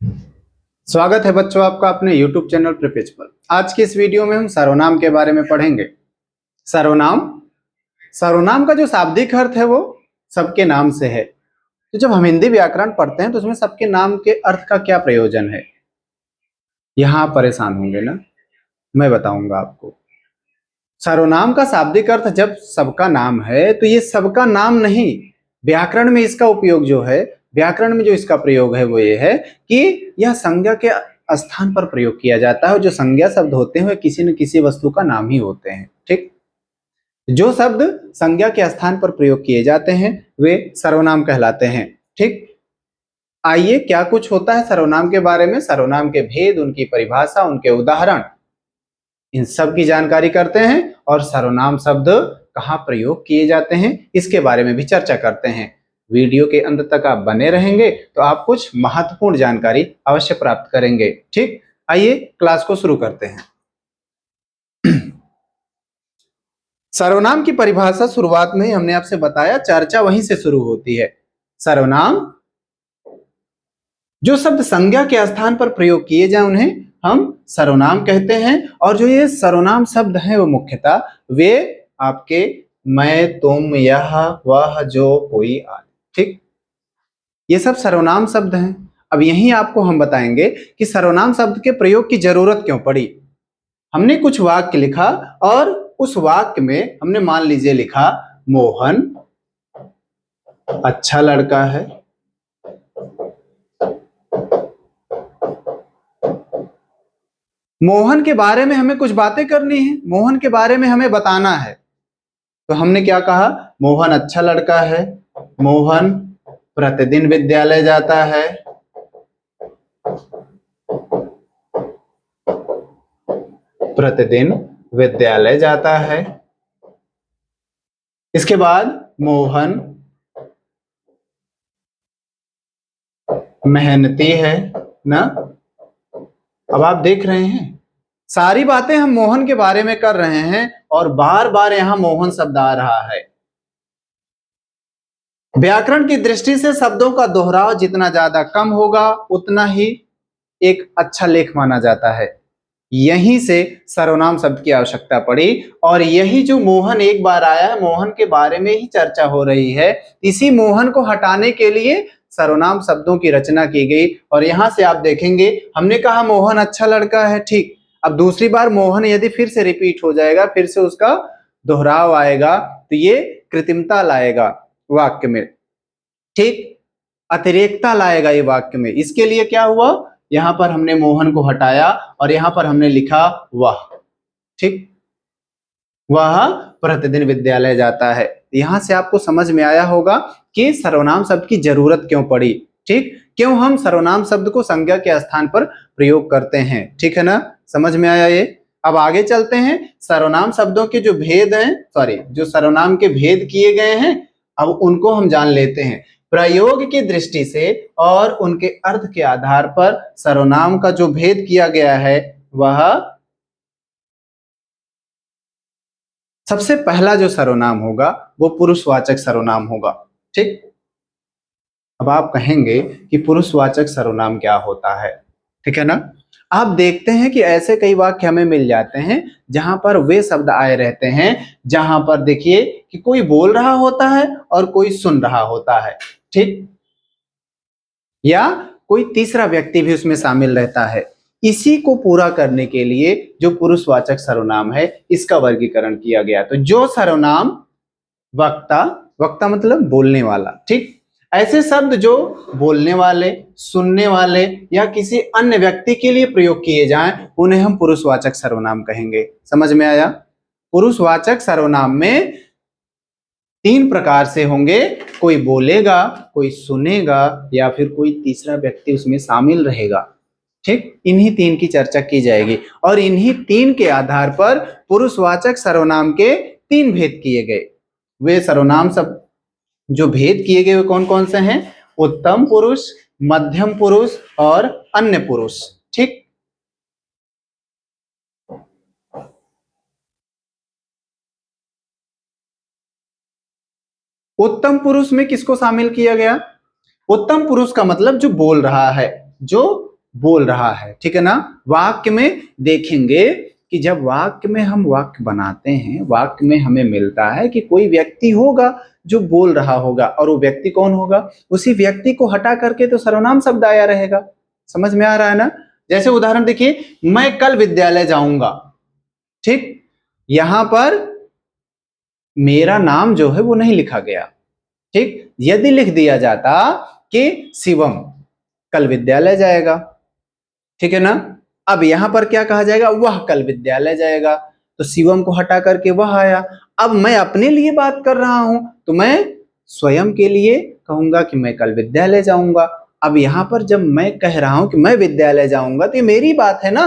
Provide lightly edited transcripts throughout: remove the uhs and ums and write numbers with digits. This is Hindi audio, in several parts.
स्वागत है बच्चों आपका अपने YouTube चैनल प्रिपेज पर। आज की इस वीडियो में हम सर्वनाम के बारे में पढ़ेंगे। सर्वनाम सर्वनाम का जो शाब्दिक अर्थ है वो सबके नाम से है। तो जब हम हिंदी व्याकरण पढ़ते हैं तो उसमें सबके नाम के अर्थ का क्या प्रयोजन है, यहाँ आप परेशान होंगे ना, मैं बताऊंगा आपको। सर्वनाम का शाब्दिक अर्थ जब सबका नाम है तो ये सबका नाम नहीं, व्याकरण में इसका उपयोग जो है, व्याकरण में जो इसका प्रयोग है वो ये है कि यह संज्ञा के स्थान पर प्रयोग किया जाता है। जो संज्ञा शब्द होते हैं वे किसी न किसी वस्तु का नाम ही होते हैं। ठीक, जो शब्द संज्ञा के स्थान पर प्रयोग किए जाते हैं वे सर्वनाम कहलाते हैं। ठीक, आइए क्या कुछ होता है सर्वनाम के बारे में, सर्वनाम के भेद, उनकी परिभाषा, उनके उदाहरण, इन सब की जानकारी करते हैं और सर्वनाम शब्द कहाँ प्रयोग किए जाते हैं इसके बारे में भी चर्चा करते हैं। वीडियो के अंत तक आप बने रहेंगे तो आप कुछ महत्वपूर्ण जानकारी अवश्य प्राप्त करेंगे। ठीक, आइए क्लास को शुरू करते हैं। सर्वनाम की परिभाषा शुरुआत में ही हमने आपसे बताया, चर्चा वहीं से शुरू होती है। सर्वनाम जो शब्द संज्ञा के स्थान पर प्रयोग किए जाए उन्हें हम सर्वनाम कहते हैं। और जो ये सर्वनाम शब्द हैं वो मुख्यतः वे आपके मैं, तुम, यह, वह, जो, कोई आदि। ठीक, ये सब सर्वनाम शब्द हैं। अब यहीं आपको हम बताएंगे कि सर्वनाम शब्द के प्रयोग की जरूरत क्यों पड़ी। हमने कुछ वाक्य लिखा और उस वाक्य में हमने मान लीजिए लिखा मोहन अच्छा लड़का है, मोहन के बारे में हमें कुछ बातें करनी है, मोहन के बारे में हमें बताना है। तो हमने क्या कहा, मोहन अच्छा लड़का है, मोहन प्रतिदिन विद्यालय जाता है, प्रतिदिन विद्यालय जाता है। इसके बाद मोहन मेहनती है ना। अब आप देख रहे हैं सारी बातें हम मोहन के बारे में कर रहे हैं और बार बार यहां मोहन शब्द आ रहा है। व्याकरण की दृष्टि से शब्दों का दोहराव जितना ज्यादा कम होगा उतना ही एक अच्छा लेख माना जाता है। यहीं से सर्वनाम शब्द की आवश्यकता पड़ी और यही जो मोहन एक बार आया है, मोहन के बारे में ही चर्चा हो रही है, इसी मोहन को हटाने के लिए सर्वनाम शब्दों की रचना की गई। और यहां से आप देखेंगे हमने कहा मोहन अच्छा लड़का है, ठीक, अब दूसरी बार मोहन यदि फिर से रिपीट हो जाएगा, फिर से उसका दोहराव आएगा तो ये कृत्रिमता लाएगा वाक्य में। ठीक, अतिरेकता लाएगा ये वाक्य में। इसके लिए क्या हुआ, यहां पर हमने मोहन को हटाया और यहां पर हमने लिखा वह। ठीक, वह प्रतिदिन विद्यालय जाता है। यहां से आपको समझ में आया होगा कि सर्वनाम शब्द की जरूरत क्यों पड़ी। ठीक, क्यों हम सर्वनाम शब्द को संज्ञा के स्थान पर प्रयोग करते हैं। ठीक है ना, समझ में आया ये। अब आगे चलते हैं, सर्वनाम शब्दों के जो भेद हैं, जो सर्वनाम के भेद किए गए हैं, अब उनको हम जान लेते हैं। प्रयोग की दृष्टि से और उनके अर्थ के आधार पर सर्वनाम का जो भेद किया गया है वह सबसे पहला जो सर्वनाम होगा वो पुरुषवाचक सर्वनाम होगा। ठीक, अब आप कहेंगे कि पुरुषवाचक सर्वनाम क्या होता है। ठीक है ना, आप देखते हैं कि ऐसे कई वाक्य हमें मिल जाते हैं जहां पर वे शब्द आए रहते हैं जहां पर देखिए कि कोई बोल रहा होता है और कोई सुन रहा होता है। ठीक, या कोई तीसरा व्यक्ति भी उसमें शामिल रहता है। इसी को पूरा करने के लिए जो पुरुषवाचक सर्वनाम है इसका वर्गीकरण किया गया। तो जो सर्वनाम वक्ता, वक्ता मतलब बोलने वाला, ठीक, ऐसे शब्द जो बोलने वाले, सुनने वाले या किसी अन्य व्यक्ति के लिए प्रयोग किए जाएं उन्हें हम पुरुषवाचक सर्वनाम कहेंगे। समझ में आया। पुरुषवाचक सर्वनाम में तीन प्रकार से होंगे, कोई बोलेगा, कोई सुनेगा या फिर कोई तीसरा व्यक्ति उसमें शामिल रहेगा। ठीक, इन्हीं तीन की चर्चा की जाएगी और इन्हीं तीन के आधार पर पुरुषवाचक सर्वनाम के तीन भेद किए गए। वे सर्वनाम सब जो भेद किए गए वे कौन कौन से हैं, उत्तम पुरुष, मध्यम पुरुष और अन्य पुरुष। ठीक, उत्तम पुरुष में किसको शामिल किया गया, उत्तम पुरुष का मतलब जो बोल रहा है, जो बोल रहा है, ठीक है ना। वाक्य में देखेंगे कि जब वाक्य में हम वाक्य बनाते हैं, वाक्य में हमें मिलता है कि कोई व्यक्ति होगा जो बोल रहा होगा, और वो व्यक्ति कौन होगा, उसी व्यक्ति को हटा करके तो सर्वनाम शब्द आया रहेगा। समझ में आ रहा है ना। जैसे उदाहरण देखिए, मैं कल विद्यालय जाऊंगा, ठीक, यहां पर मेरा नाम जो है वो नहीं लिखा गया, ठीक। यदि लिख दिया जाता कि शिवम कल विद्यालय जाएगा, ठीक है ना। अब यहां पर क्या कहा जाएगा, वह कल विद्यालय जाएगा, तो शिवम को हटा करके वह आया। अब मैं अपने लिए बात कर रहा हूं तो मैं स्वयं के लिए कहूंगा कि मैं कल विद्यालय जाऊंगा। अब यहां पर जब मैं कह रहा हूं कि मैं विद्यालय जाऊंगा तो ये मेरी बात है ना।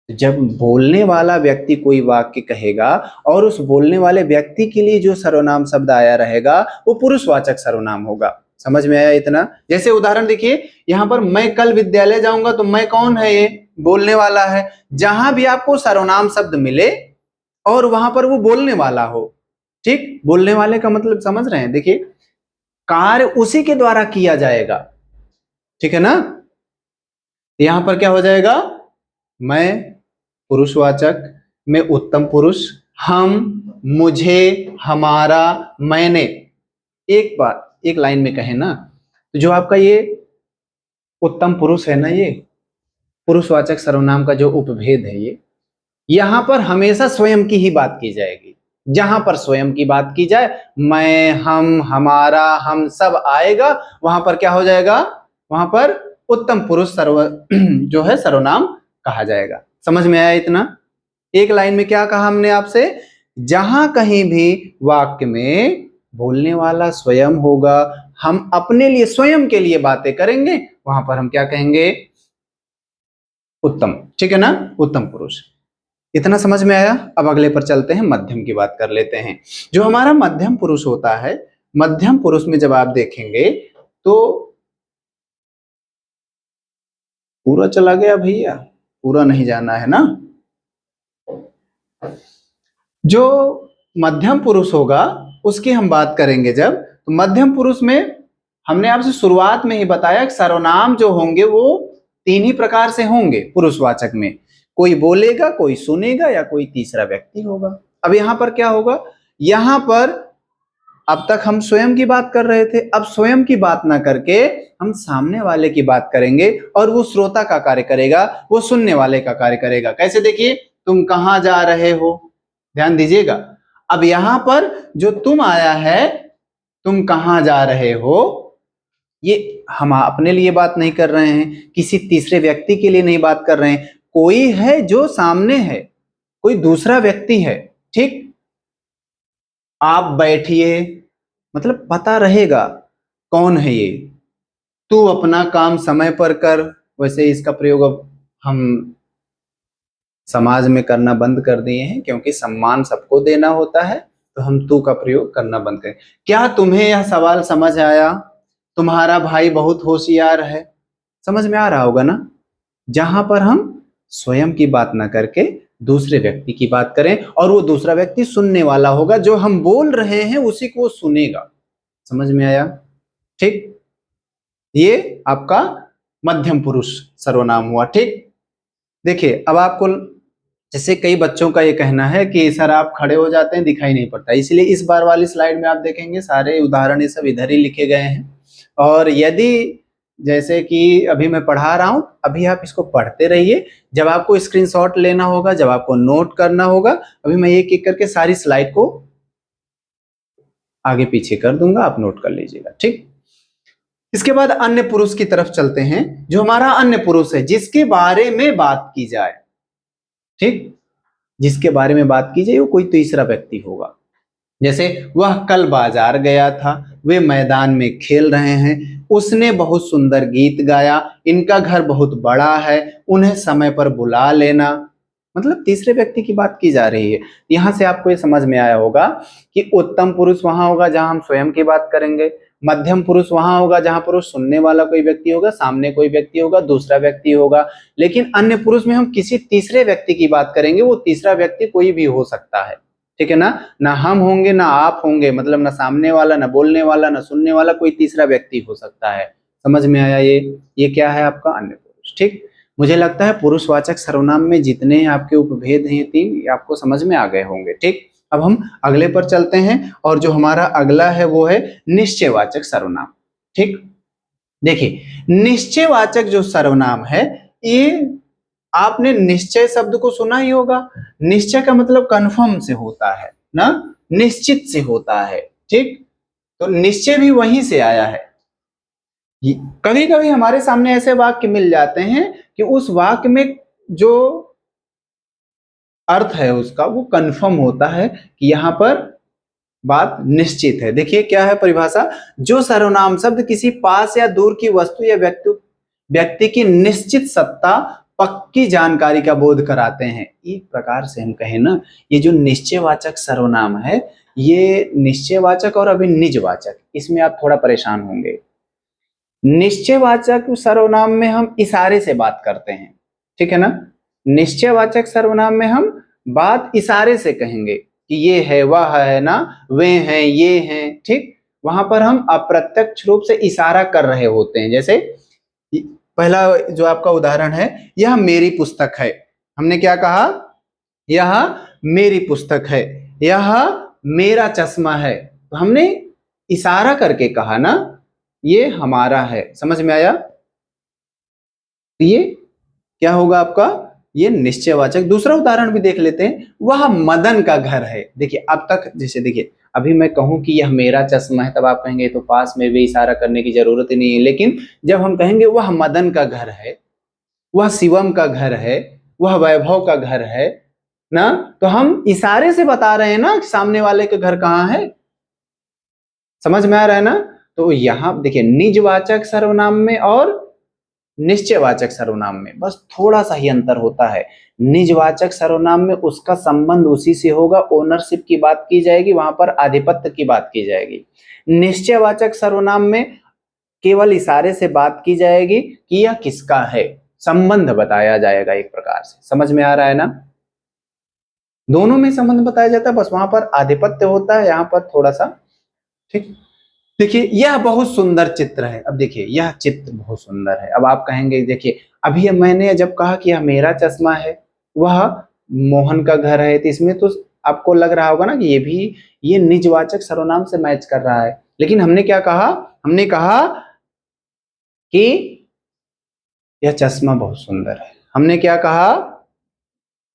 जब बोलने वाला व्यक्ति कोई वाक्य कहेगा और उस बोलने वाले व्यक्ति के लिए जो सर्वनाम शब्द आया रहेगा वो पुरुषवाचक सर्वनाम होगा। समझ में आया इतना। जैसे उदाहरण देखिए, यहां पर मैं कल विद्यालय जाऊंगा, तो मैं कौन है, ये बोलने वाला है। जहां भी आपको सर्वनाम शब्द मिले और वहां पर वो बोलने वाला हो, ठीक, बोलने वाले का मतलब समझ रहे हैं। देखिए, कार्य उसी के द्वारा किया जाएगा, ठीक है ना। यहां पर क्या हो जाएगा, मैं पुरुषवाचक, में उत्तम पुरुष, हम, मुझे, हमारा, मैंने। एक बात एक लाइन में कहे ना, तो जो आपका ये उत्तम पुरुष है ना, ये पुरुषवाचक सर्वनाम का जो उपभेद है, ये यहां पर हमेशा स्वयं की ही बात की जाएगी। जहां पर स्वयं की बात की जाए, मैं, हम, हमारा, हम सब आएगा, वहां पर क्या हो जाएगा, वहां पर उत्तम पुरुष सर्व जो है सर्वनाम कहा जाएगा। समझ में आया इतना। एक लाइन में क्या कहा हमने आपसे, जहां कहीं भी वाक्य में बोलने वाला स्वयं होगा, हम अपने लिए स्वयं के लिए बातें करेंगे, वहां पर हम क्या कहेंगे, उत्तम, ठीक है ना, उत्तम पुरुष। इतना समझ में आया। अब अगले पर चलते हैं, मध्यम की बात कर लेते हैं। जो हमारा मध्यम पुरुष होता है, मध्यम पुरुष में जब आप देखेंगे तो पूरा चला गया भैया, पूरा नहीं जाना है ना। जो मध्यम पुरुष होगा उसकी हम बात करेंगे जब, तो मध्यम पुरुष में हमने आपसे शुरुआत में ही बताया कि सर्वनाम जो होंगे वो तीन ही प्रकार से होंगे पुरुषवाचक में, कोई बोलेगा, कोई सुनेगा, या कोई तीसरा व्यक्ति होगा। अब यहां पर क्या होगा, यहां पर अब तक हम स्वयं की बात कर रहे थे, अब स्वयं की बात ना करके हम सामने वाले की बात करेंगे, और वो श्रोता का कार्य करेगा, वो सुनने वाले का कार्य करेगा। कैसे, देखिए, तुम कहां जा रहे हो, ध्यान दीजिएगा। अब यहां पर जो तुम आया है, तुम कहां जा रहे हो, ये हम अपने लिए बात नहीं कर रहे हैं, किसी तीसरे व्यक्ति के लिए नहीं बात कर रहे हैं, कोई है जो सामने है, कोई दूसरा व्यक्ति है, ठीक। आप बैठिए, मतलब पता रहेगा कौन है ये। तू अपना काम समय पर कर, वैसे इसका प्रयोग अब हम समाज में करना बंद कर दिए हैं, क्योंकि सम्मान सबको देना होता है, तो हम तू का प्रयोग करना बंद करें। क्या तुम्हें यह सवाल समझ आया, तुम्हारा भाई बहुत होशियार है। समझ में आ रहा होगा ना। जहां पर हम स्वयं की बात ना करके दूसरे व्यक्ति की बात करें, और वो दूसरा व्यक्ति सुनने वाला होगा, जो हम बोल रहे हैं उसी को सुनेगा। समझ में आया, ठीक। ये आपका मध्यम पुरुष सर्वनाम हुआ, ठीक। देखिए, अब आपको, जैसे कई बच्चों का ये कहना है कि सर आप खड़े हो जाते हैं, दिखाई नहीं पड़ता, इसलिए इस बार वाली स्लाइड में आप देखेंगे सारे उदाहरण ये सब इधर ही लिखे गए हैं। और यदि जैसे कि अभी मैं पढ़ा रहा हूं, अभी आप इसको पढ़ते रहिए, जब आपको स्क्रीनशॉट लेना होगा, जब आपको नोट करना होगा, अभी मैं एक एक करके सारी स्लाइड को आगे पीछे कर दूंगा, आप नोट कर लीजिएगा, ठीक। इसके बाद अन्य पुरुष की तरफ चलते हैं। जो हमारा अन्य पुरुष है, जिसके बारे में बात की जाए, ठीक, जिसके बारे में बात की जाए, वो कोई तीसरा व्यक्ति होगा। जैसे, वह कल बाजार गया था, वे मैदान में खेल रहे हैं, उसने बहुत सुंदर गीत गाया, इनका घर बहुत बड़ा है, उन्हें समय पर बुला लेना। मतलब तीसरे व्यक्ति की बात की जा रही है। यहां से आपको ये समझ में आया होगा कि उत्तम पुरुष वहां होगा जहां हम स्वयं की बात करेंगे, मध्यम पुरुष वहां होगा जहां पर सुनने वाला कोई व्यक्ति होगा, सामने कोई व्यक्ति होगा, दूसरा व्यक्ति होगा। लेकिन अन्य पुरुष में हम किसी तीसरे व्यक्ति की बात करेंगे, वो तीसरा व्यक्ति कोई भी हो सकता है, ठीक है ना। ना हम होंगे ना आप होंगे, मतलब ना सामने वाला, ना बोलने वाला, ना सुनने वाला, कोई तीसरा व्यक्ति हो सकता है। समझ में आया। ये क्या है आपका अन्य पुरुष। ठीक। मुझे लगता है पुरुषवाचक सर्वनाम में जितने आपके उपभेद हैं 3 ये आपको समझ में आ गए होंगे। ठीक, अब हम अगले पर चलते हैं और जो हमारा अगला है वो है निश्चयवाचक सर्वनाम। ठीक, देखिए निश्चयवाचक जो सर्वनाम है ये आपने निश्चय शब्द को सुना ही होगा। निश्चय का मतलब कंफर्म से होता है ना, निश्चित से होता है। ठीक, तो निश्चय भी वहीं से आया है। कभी कभी हमारे सामने ऐसे वाक्य मिल जाते हैं कि उस वाक्य में जो अर्थ है उसका वो कंफर्म होता है कि यहां पर बात निश्चित है। देखिए क्या है परिभाषा, जो सर्वनाम शब्द किसी पास या दूर की वस्तु या व्यक्ति की निश्चित सत्ता पक्की जानकारी का बोध कराते हैं। एक प्रकार से हम कहें ना, ये जो निश्चयवाचक सर्वनाम है ये निश्चयवाचक और अभी निजवाचक, इसमें आप थोड़ा परेशान होंगे। निश्चयवाचक सर्वनाम में हम इशारे से बात करते हैं, ठीक है ना। निश्चयवाचक सर्वनाम में हम बात इशारे से कहेंगे कि ये है, वह है ना, वे हैं, ये हैं। ठीक, वहां पर हम अप्रत्यक्ष रूप से इशारा कर रहे होते हैं। जैसे पहला जो आपका उदाहरण है, यह मेरी पुस्तक है। हमने क्या कहा, यह मेरी पुस्तक है, यह मेरा चश्मा है। तो हमने इशारा करके कहा ना, ये हमारा है। समझ में आया? तो ये क्या होगा आपका, ये निश्चयवाचक। दूसरा उदाहरण भी देख लेते हैं, वह मदन का घर है। देखिए अब तक जैसे देखिए अभी मैं कहूं कि यह मेरा चश्मा है तब आप कहेंगे तो पास में भी इशारा करने की जरूरत ही नहीं है। लेकिन जब हम कहेंगे वह मदन का घर है, वह शिवम का घर है, वह वैभव का घर है ना, तो हम इशारे से बता रहे हैं ना सामने वाले के घर कहाँ है। समझ में आ रहा है ना? तो यहां देखिए निजवाचक सर्वनाम में और निश्चयवाचक सर्वनाम में बस थोड़ा सा ही अंतर होता है। निजवाचक सर्वनाम में उसका संबंध उसी से होगा, ओनरशिप की बात की जाएगी, वहां पर आधिपत्य की बात की जाएगी। निश्चयवाचक सर्वनाम में केवल इशारे से बात की जाएगी कि यह किसका है, संबंध बताया जाएगा एक प्रकार से। समझ में आ रहा है ना? दोनों में संबंध बताया जाता है, बस वहां पर आधिपत्य होता है, यहाँ पर थोड़ा सा। ठीक, देखिए यह बहुत सुंदर चित्र है। अब देखिए यह चित्र बहुत सुंदर है। अब आप कहेंगे देखिए अभी मैंने जब कहा कि यह मेरा चश्मा है, वह मोहन का घर है, तो इसमें तो आपको लग रहा होगा ना कि ये भी ये निजवाचक सर्वनाम से मैच कर रहा है। लेकिन हमने क्या कहा, हमने कहा कि यह चश्मा बहुत सुंदर है। हमने क्या कहा,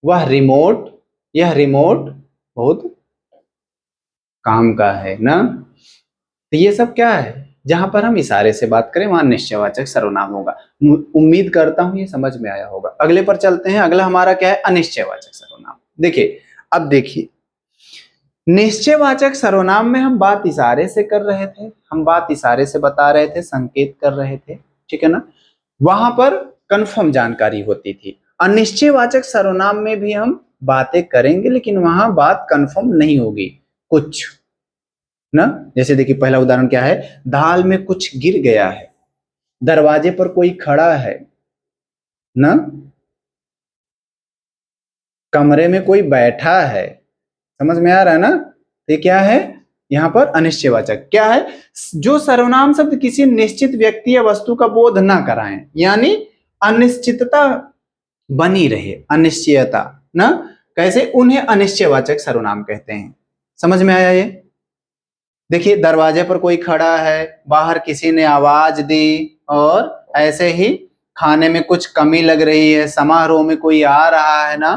वह रिमोट, यह रिमोट बहुत काम का है ना। तो ये सब क्या है, जहां पर हम इशारे से बात करें वहां निश्चयवाचक सर्वनाम होगा। उम्मीद करता हूं ये समझ में आया होगा। अगले पर चलते हैं। अगला हमारा क्या है, अनिश्चयवाचक सर्वनाम। देखिए अब देखिए निश्चयवाचक सर्वनाम में हम बात इशारे से कर रहे थे, हम बात इशारे से बता रहे थे, संकेत कर रहे थे, ठीक है ना। वहां पर कंफर्म जानकारी होती थी। अनिश्चयवाचक सर्वनाम में भी हम बातें करेंगे लेकिन वहां बात कंफर्म नहीं होगी कुछ ना। जैसे देखिए पहला उदाहरण क्या है, दाल में कुछ गिर गया है, दरवाजे पर कोई खड़ा है ना, कमरे में कोई बैठा है। समझ में आ रहा है ना? तो ये क्या है, यहाँ पर अनिश्चयवाचक क्या है, जो सर्वनाम शब्द किसी निश्चित व्यक्ति या वस्तु का बोध ना कराएं, यानी अनिश्चितता बनी रहे, अनिश्चयता ना, कैसे, उन्हें अनिश्चयवाचक सर्वनाम कहते हैं। समझ में आया ये? देखिए दरवाजे पर कोई खड़ा है, बाहर किसी ने आवाज दी, और ऐसे ही खाने में कुछ कमी लग रही है, समारोह में कोई आ रहा है ना,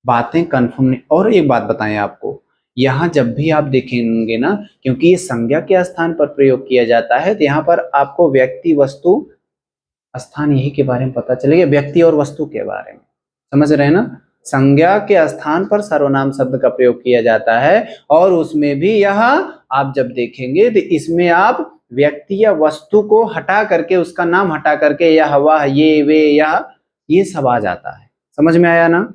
बातें कंफर्म नहीं। और एक बात बताएं आपको, यहां जब भी आप देखेंगे ना, क्योंकि ये संज्ञा के स्थान पर प्रयोग किया जाता है, तो यहाँ पर आपको व्यक्ति वस्तु स्थान यही के बारे में पता चलेगा, व्यक्ति और वस्तु के बारे में। समझ रहे हैं ना? संज्ञा के स्थान पर सर्वनाम शब्द का प्रयोग किया जाता है, और उसमें भी यह आप जब देखेंगे तो इसमें आप व्यक्ति या वस्तु को हटा करके, उसका नाम हटा करके यह, वह, ये, वे, यह, ये सब आ जाता है। समझ में आया ना?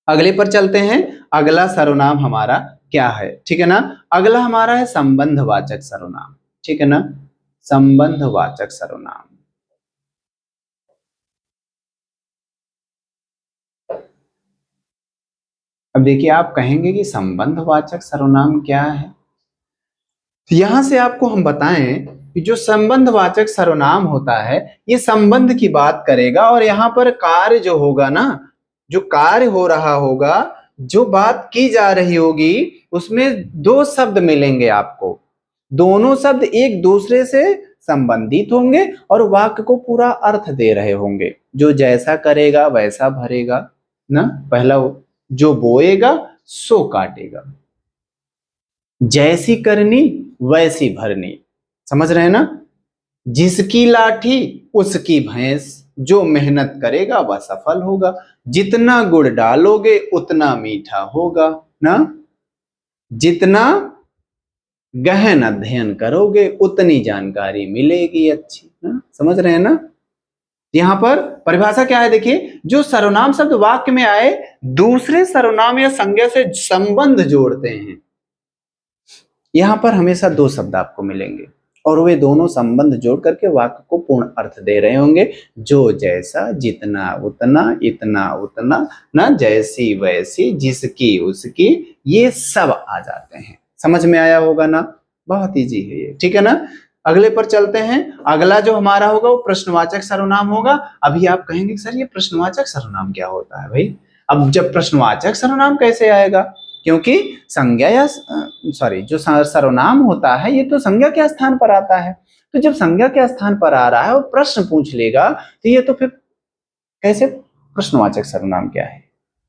अगले पर चलते हैं। अगला सर्वनाम हमारा क्या है, ठीक है ना। अगला हमारा है संबंधवाचक सर्वनाम, ठीक है ना, संबंधवाचक सर्वनाम। अब देखिए आप कहेंगे कि संबंधवाचक सर्वनाम क्या है, तो यहां से आपको हम बताएं कि जो संबंधवाचक सर्वनाम होता है ये संबंध की बात करेगा, और यहाँ पर कार्य जो होगा ना, जो कार्य हो रहा होगा, जो बात की जा रही होगी, उसमें दो शब्द मिलेंगे आपको। दोनों शब्द एक दूसरे से संबंधित होंगे और वाक्य को पूरा अर्थ दे रहे होंगे। जो जैसा करेगा वैसा भरेगा ना, पहला जो बोएगा सो काटेगा, जैसी करनी वैसी भरनी, समझ रहे हैं ना। जिसकी लाठी उसकी भैंस, जो मेहनत करेगा वह सफल होगा, जितना गुड़ डालोगे उतना मीठा होगा ना, जितना गहन अध्ययन करोगे उतनी जानकारी मिलेगी अच्छी ना, समझ रहे हैं ना। यहां पर परिभाषा क्या है देखिए, जो सर्वनाम शब्द वाक्य में आए दूसरे सर्वनाम या संज्ञा से संबंध जोड़ते हैं। यहां पर हमेशा दो शब्द आपको मिलेंगे और वे दोनों संबंध जोड़ करके वाक्य को पूर्ण अर्थ दे रहे होंगे। जो जैसा, जितना उतना, इतना उतना ना, जैसी वैसी, जिसकी उसकी, ये सब आ जाते हैं। समझ में आया होगा ना, बहुत इजी है ये, ठीक है ना। अगले पर चलते हैं। अगला जो हमारा होगा वो प्रश्नवाचक सर्वनाम होगा। अभी आप कहेंगे सर ये प्रश्नवाचक सर्वनाम क्या होता है भाई। अब जब प्रश्नवाचक सर्वनाम कैसे आएगा, क्योंकि संज्ञा या सॉरी जो सर्वनाम होता है ये तो संज्ञा के स्थान पर आता है। तो जब संज्ञा के स्थान पर आ रहा है और प्रश्न पूछ लेगा तो ये तो फिर कैसे प्रश्नवाचक सर्वनाम क्या है।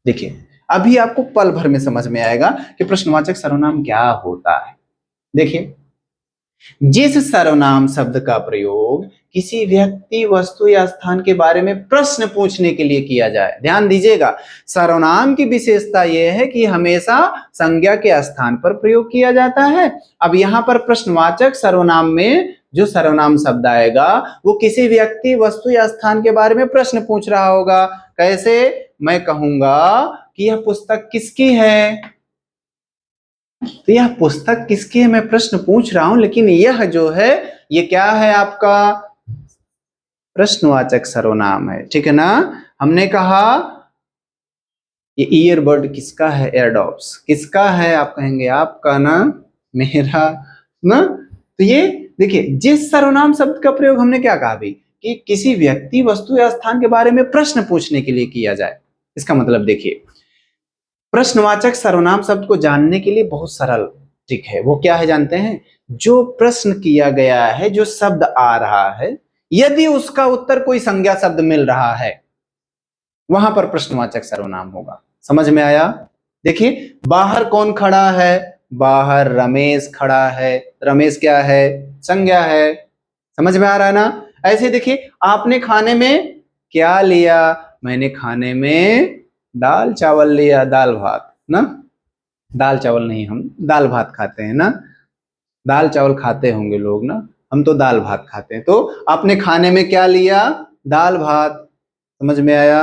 देखिए अभी आपको पल भर में समझ में आएगा कि प्रश्नवाचक सर्वनाम क्या होता है। देखिए, जिस सर्वनाम शब्द का प्रयोग किसी व्यक्ति, वस्तु या स्थान के बारे में प्रश्न पूछने के लिए किया जाए, ध्यान दीजिएगा, सर्वनाम की विशेषता यह है कि हमेशा संज्ञा के स्थान पर प्रयोग किया जाता है। अब यहां पर प्रश्नवाचक सर्वनाम में जो सर्वनाम शब्द आएगा वो किसी व्यक्ति, वस्तु या स्थान के बारे में प्रश्न पूछ रहा होगा। कैसे, मैं कहूंगा कि यह पुस्तक किसकी है, तो यह पुस्तक किसकी है मैं प्रश्न पूछ रहा हूं, लेकिन यह जो है ये क्या है आपका प्रश्नवाचक सर्वनाम है, ठीक है ना। हमने कहा ये ईयरबड किसका है, एयरडॉप्स किसका है, आप कहेंगे आपका ना, मेरा ना। तो ये देखिए, जिस सर्वनाम शब्द का प्रयोग हमने क्या कहा अभी कि किसी व्यक्ति, वस्तु या स्थान के बारे में प्रश्न पूछने के लिए किया जाए। इसका मतलब देखिए, प्रश्नवाचक सर्वनाम शब्द को जानने के लिए बहुत सरल ट्रिक है। वो क्या है जानते हैं, जो प्रश्न किया गया है, जो शब्द आ रहा है, यदि उसका उत्तर कोई संज्ञा शब्द मिल रहा है वहां पर प्रश्नवाचक सर्वनाम होगा। समझ में आया। देखिए, बाहर कौन खड़ा है, बाहर रमेश खड़ा है, रमेश क्या है, संज्ञा है। समझ में आ रहा है ना। ऐसे देखिए, आपने खाने में क्या लिया, मैंने खाने में दाल चावल लिया, दाल भात ना, दाल चावल नहीं, हम दाल भात खाते हैं ना, दाल चावल खाते होंगे लोग ना, हम तो दाल भात खाते हैं। तो आपने खाने में क्या लिया, दाल भात। समझ में आया,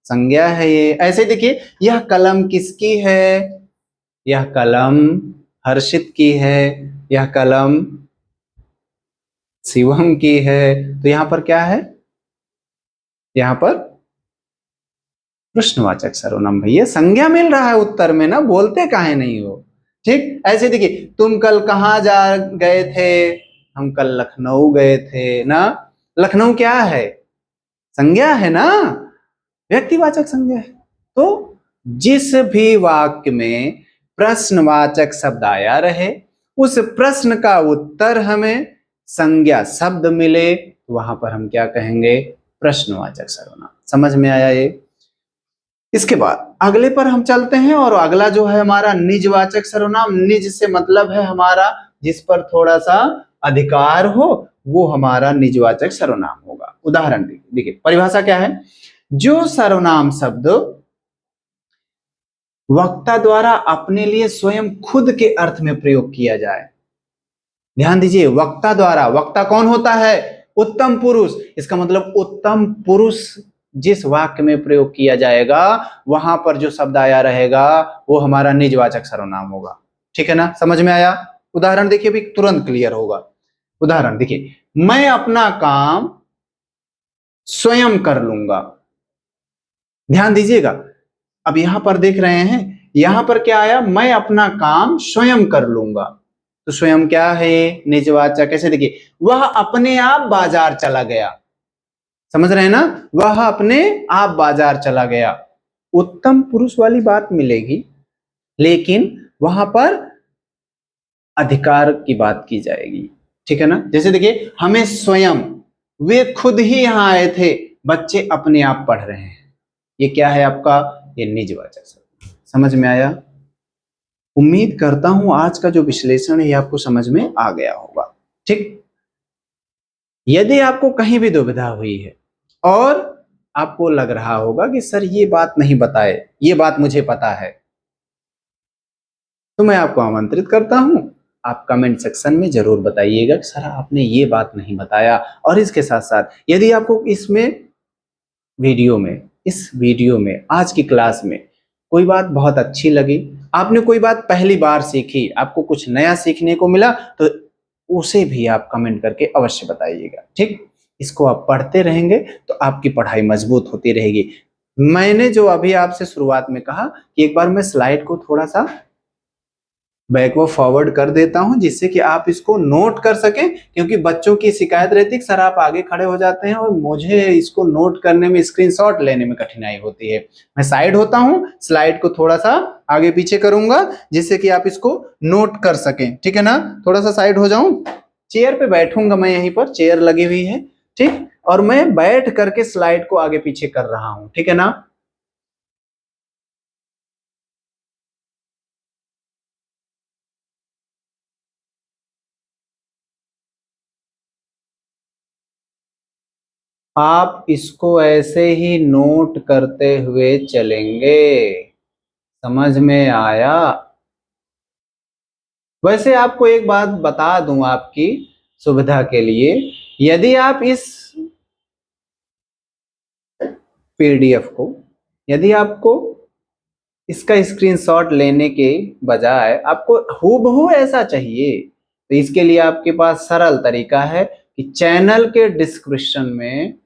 संज्ञा है ये। ऐसे देखिए, यह कलम किसकी है, यह कलम हर्षित की है, यह कलम शिवम की है। तो यहां पर क्या है, यहां पर प्रश्नवाचक सर्वनाम भैया, संज्ञा मिल रहा है उत्तर में ना, बोलते काहे नहीं हो। ठीक, ऐसे देखिए, तुम कल कहाँ जा गए थे, हम कल लखनऊ गए थे ना। लखनऊ क्या है, संज्ञा है ना, व्यक्तिवाचक संज्ञा है। तो जिस भी वाक्य में प्रश्नवाचक शब्द आया रहे, उस प्रश्न का उत्तर हमें संज्ञा शब्द मिले, वहां पर हम क्या कहेंगे, प्रश्नवाचक सर्वनाम। समझ में आया ये। इसके बाद अगले पर हम चलते हैं, और अगला जो है हमारा निजवाचक सर्वनाम। निज से मतलब है हमारा जिस पर थोड़ा सा अधिकार हो, वो हमारा निजवाचक सर्वनाम होगा। उदाहरण देखिए, परिभाषा क्या है, जो सर्वनाम शब्द वक्ता द्वारा अपने लिए स्वयं खुद के अर्थ में प्रयोग किया जाए। ध्यान दीजिए, वक्ता द्वारा, वक्ता कौन होता है, उत्तम पुरुष। इसका मतलब उत्तम पुरुष जिस वाक्य में प्रयोग किया जाएगा वहां पर जो शब्द आया रहेगा वो हमारा निजवाचक सर्वनाम होगा। ठीक है ना, समझ में आया। उदाहरण देखिए, भी तुरंत क्लियर होगा। उदाहरण देखिए, मैं अपना काम स्वयं कर लूंगा। ध्यान दीजिएगा, अब यहां पर देख रहे हैं, यहां पर क्या आया, मैं अपना काम स्वयं कर लूंगा। तो स्वयं क्या है? निजवाचक। कैसे? देखिए, वह अपने आप बाजार चला गया। समझ रहे हैं ना? वह अपने आप बाजार चला गया। उत्तम पुरुष वाली बात मिलेगी, लेकिन वहां पर अधिकार की बात की जाएगी। ठीक है ना? जैसे देखिए, हमें स्वयं, वे खुद ही यहां आए थे, बच्चे अपने आप पढ़ रहे हैं। ये क्या है आपका? ये निजवाचक। समझ में आया? उम्मीद करता हूं आज का जो विश्लेषण है ये आपको समझ में आ गया होगा। ठीक। यदि आपको कहीं भी दुविधा हुई है और आपको लग रहा होगा कि सर ये बात नहीं बताए, ये बात मुझे पता है, तो मैं आपको आमंत्रित करता हूं, आप कमेंट सेक्शन में जरूर बताइएगा कि सर आपने ये बात नहीं बताया। और इसके साथ साथ यदि आपको इस वीडियो में आज की क्लास में कोई बात बहुत अच्छी लगी, आपने कोई बात पहली बार सीखी, आपको कुछ नया सीखने को मिला, तो उसे भी आप कमेंट करके अवश्य बताइएगा। ठीक। इसको आप पढ़ते रहेंगे तो आपकी पढ़ाई मजबूत होती रहेगी। मैंने जो अभी आपसे शुरुआत में कहा कि एक बार मैं स्लाइड को थोड़ा सा बैकवर्ड फॉरवर्ड कर देता हूं, जिससे कि आप इसको नोट कर सकें, क्योंकि बच्चों की शिकायत रहती है कि सर आप आगे खड़े हो जाते हैं और मुझे इसको नोट करने में, स्क्रीनशॉट लेने में कठिनाई होती है। मैं साइड होता हूं, स्लाइड को थोड़ा सा आगे पीछे करूंगा, जिससे कि आप इसको नोट कर सकें। ठीक है ना? थोड़ा सा साइड हो जाऊं, चेयर पे बैठूंगा, मैं यहीं पर चेयर लगी हुई है। ठीक। और मैं बैठ करके स्लाइड को आगे पीछे कर रहा हूं। ठीक है ना? आप इसको ऐसे ही नोट करते हुए चलेंगे। समझ में आया? वैसे आपको एक बात बता दूं आपकी सुविधा के लिए, यदि आप इस पीडीएफ को, यदि आपको इसका स्क्रीनशॉट लेने के बजाय आपको हूबहू ऐसा चाहिए, तो इसके लिए आपके पास सरल तरीका है कि चैनल के डिस्क्रिप्शन में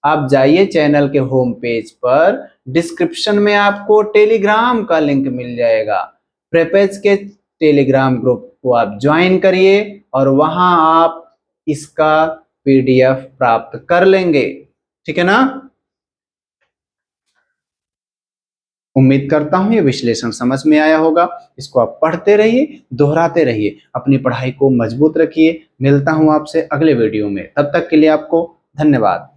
आप जाइए, चैनल के होम पेज पर डिस्क्रिप्शन में आपको टेलीग्राम का लिंक मिल जाएगा। प्रेपेज के टेलीग्राम ग्रुप को आप ज्वाइन करिए और वहां आप इसका पीडीएफ प्राप्त कर लेंगे। ठीक है ना? उम्मीद करता हूं ये विश्लेषण समझ में आया होगा। इसको आप पढ़ते रहिए, दोहराते रहिए, अपनी पढ़ाई को मजबूत रखिए। मिलता हूं आपसे अगले वीडियो में, तब तक के लिए आपको धन्यवाद।